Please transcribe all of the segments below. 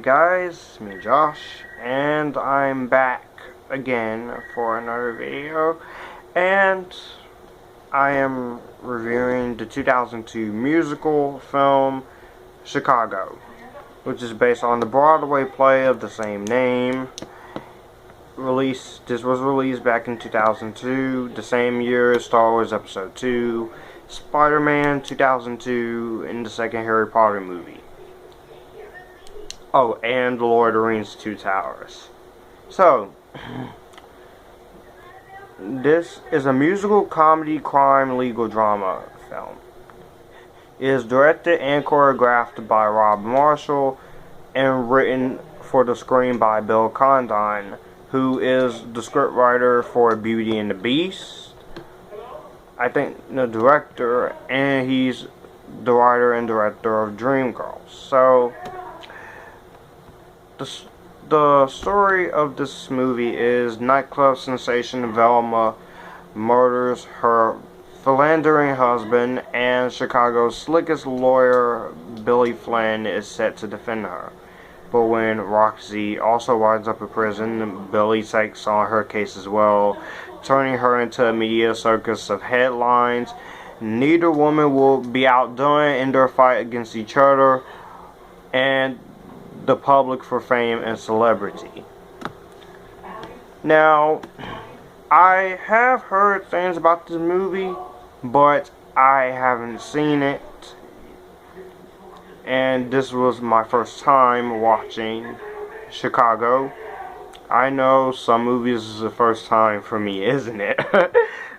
guys, it's me Josh, and I'm back again for another video, and I am reviewing the 2002 musical film Chicago, which is based on the Broadway play of the same name. This was released back in 2002, the same year as Star Wars Episode 2, Spider-Man 2002, and the second Harry Potter movie. Oh, and The Lord of the Rings Two Towers. So, this is a musical comedy crime legal drama film. It is directed and choreographed by Rob Marshall and written for the screen by Bill Condon, who is the scriptwriter for Beauty and the Beast, I think the director, and he's the writer and director of Dreamgirls. So, the story of this movie is nightclub sensation Velma murders her philandering husband, and Chicago's slickest lawyer, Billy Flynn, is set to defend her. But when Roxy also winds up in prison, Billy takes on her case as well, turning her into a media circus of headlines. Neither woman will be outdone in their fight against each other and the public for fame and celebrity. Now, I have heard things about this movie, but I haven't seen it. And this was my first time watching Chicago. I know some movies is the first time for me, isn't it?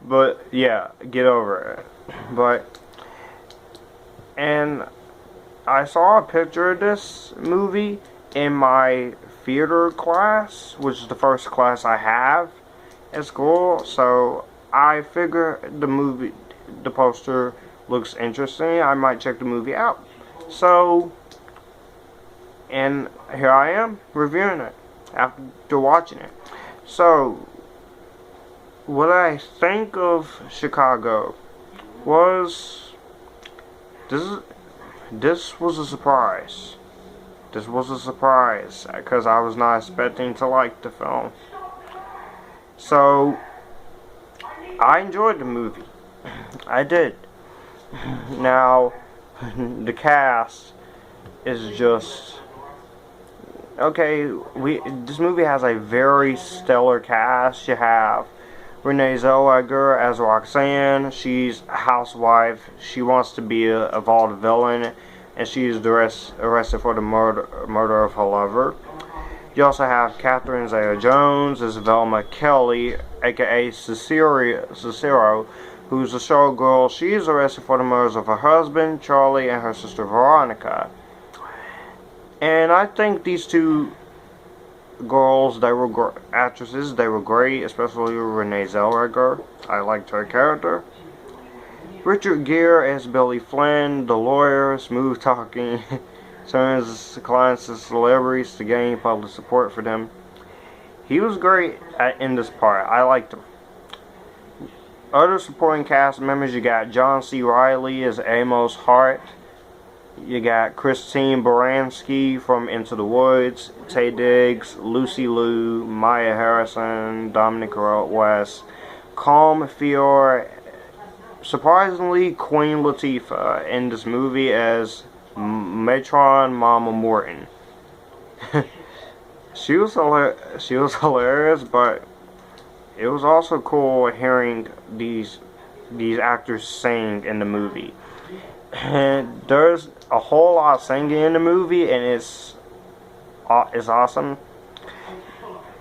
But yeah, get over it. And I saw a picture of this movie in my theater class, which is the first class I have at school. So I figure the poster looks interesting. I might check the movie out. So, and here I am reviewing it after watching it. So, what I think of Chicago was this was a surprise. This was a surprise because I was not expecting to like the film. So, I enjoyed the movie. I did. Now, the cast is just okay. This movie has a very stellar cast. You have Renee Zellweger as Roxanne. She's a housewife. She wants to be a vaudevillain, and she is arrested for the murder of her lover. You also have Catherine Zeta-Jones as Velma Kelly, aka Cicero, who's a showgirl. She is arrested for the murders of her husband, Charlie, and her sister, Veronica. And I think these two girls, they were actresses, they were great, especially Renee Zellweger. I liked her character. Richard Gere as Billy Flynn, the lawyer, smooth-talking, turns clients to celebrities to gain public support for them. He was great in this part. I liked him. Other supporting cast members, you got John C. Reilly as Amos Hart. You got Christine Baranski from Into the Woods, Taye Diggs, Lucy Liu, Maya Harrison, Dominic West, Colm Feore, surprisingly Queen Latifah in this movie as Matron Mama Morton. She was hilarious, but it was also cool hearing these actors sing in the movie. And there's a whole lot of singing in the movie, and it's awesome.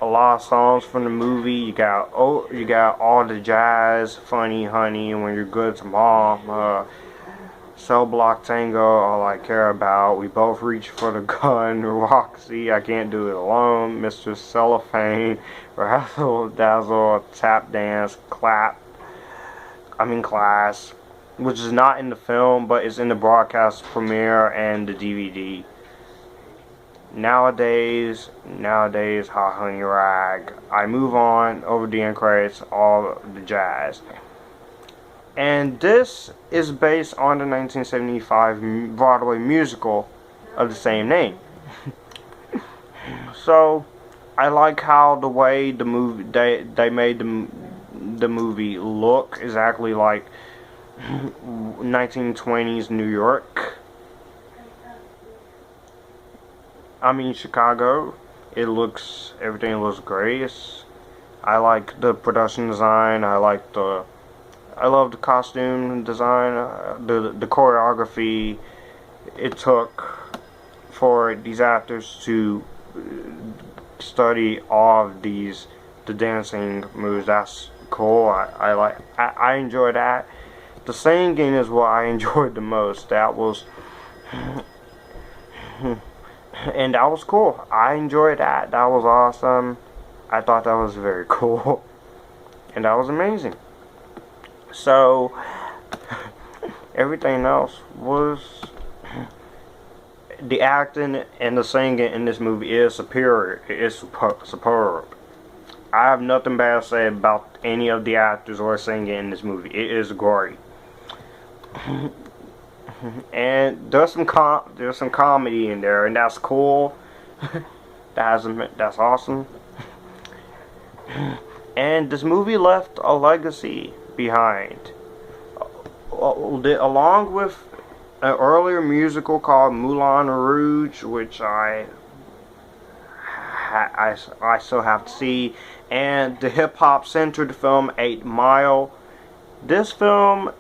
A lot of songs from the movie. You got All the Jazz, Funny Honey, When You're Good to Mom, Cell Block Tango, All I Care About, We Both Reach for the Gun, Roxy, I Can't Do It Alone, Mr. Cellophane, Razzle Dazzle, Tap Dance, Class, which is not in the film, but is in the broadcast premiere and the DVD. Nowadays, Hot Honey Rag, I Move On, Over the End Credits, All the Jazz. And this is based on the 1975 Broadway musical of the same name. So I like how the way the movie they made the movie look exactly like 1920s New York. I mean Chicago. Everything looks great. I like the production design. I love the costume design, the choreography it took for these actors to study all of the dancing moves. That's cool. I enjoy that. The singing is what I enjoyed the most. That was and that was cool. I enjoyed that. That was awesome. I thought that was very cool. And that was amazing. So everything else was the acting and the singing in this movie is superior. It is superb. I have nothing bad to say about any of the actors or singing in this movie. It is great. And there's some comedy in there, and that's cool. That's awesome. And this movie left a legacy behind, along with an earlier musical called Moulin Rouge, which I still have to see, and the hip-hop centered film 8 Mile. This film,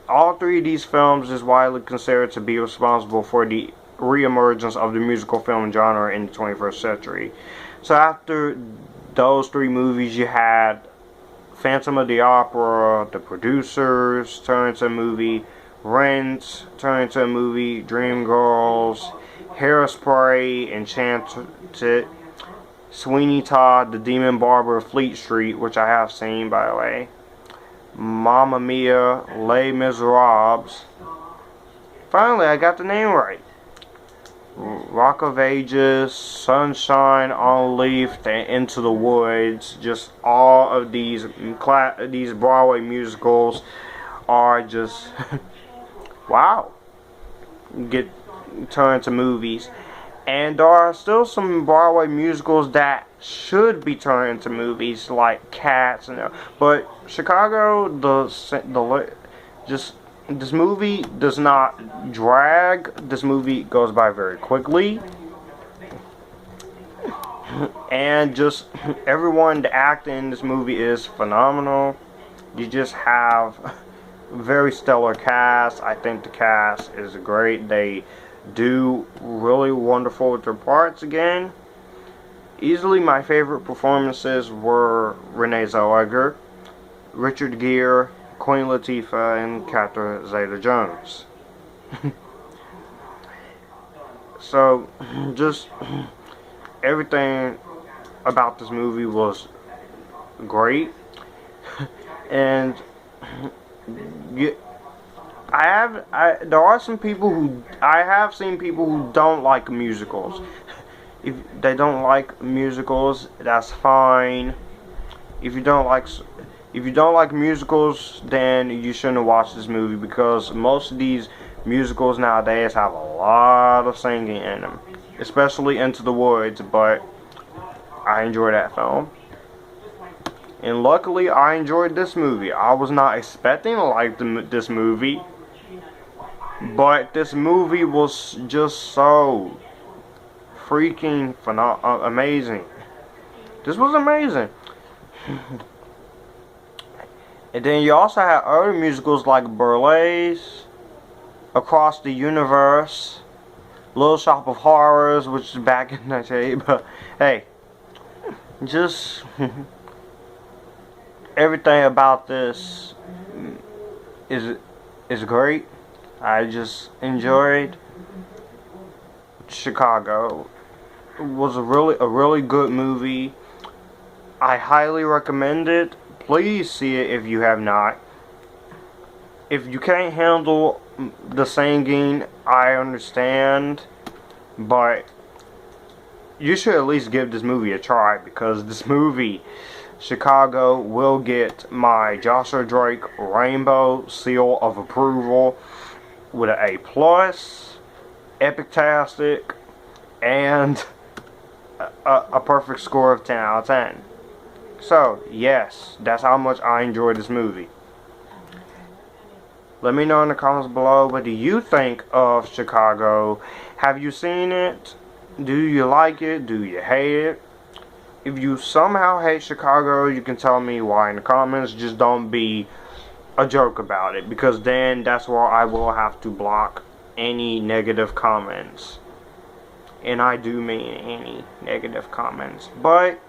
all three of these films is widely considered to be responsible for the re-emergence of the musical film genre in the 21st century. So after those three movies, you had Phantom of the Opera, The Producers turned into a movie, Rent turned into a movie, Dreamgirls, Hairspray, Enchanted, Sweeney Todd, The Demon Barber of Fleet Street, which I have seen by the way, Mamma Mia, Les Miserables. Finally, I got the name right. Rock of Ages, Sunshine on Leaf, and Into the Woods. Just all of these Broadway musicals are just wow. Get turned to movies, and there are still some Broadway musicals that should be turned into movies, like Cats, but Chicago, this movie does not drag. This movie goes by very quickly. And just everyone, the acting in this movie is phenomenal. You just have a very stellar cast. I think the cast is great. They do really wonderful with their parts again. Easily my favorite performances were Renee Zellweger, Richard Gere, Queen Latifah, and Catherine Zeta-Jones. So, just everything about this movie was great. And there are some people who I have seen people who don't like musicals. If they don't like musicals, that's fine. If you don't like musicals, then you shouldn't watch this movie, because most of these musicals nowadays have a lot of singing in them, especially Into the Woods, but I enjoy that film. And luckily, I enjoyed this movie. I was not expecting to like this movie, but this movie was just so freaking amazing. This was amazing. And then you also have other musicals like Burlesque, Across the Universe, Little Shop of Horrors, which is back in 1980. But hey, just everything about this is great. I just enjoyed Chicago. It was a really good movie. I highly recommend it. Please see it if you have not. If you can't handle the singing, I understand, but you should at least give this movie a try, because this movie, Chicago, will get my Joshua Drake Rainbow Seal of Approval with an A+, Epictastic, and a perfect score of 10 out of 10. So, yes, that's how much I enjoyed this movie. Let me know in the comments below, what do you think of Chicago? Have you seen it? Do you like it? Do you hate it? If you somehow hate Chicago, you can tell me why in the comments. Just don't be a joke about it, because then that's where I will have to block any negative comments. And I do mean any negative comments. But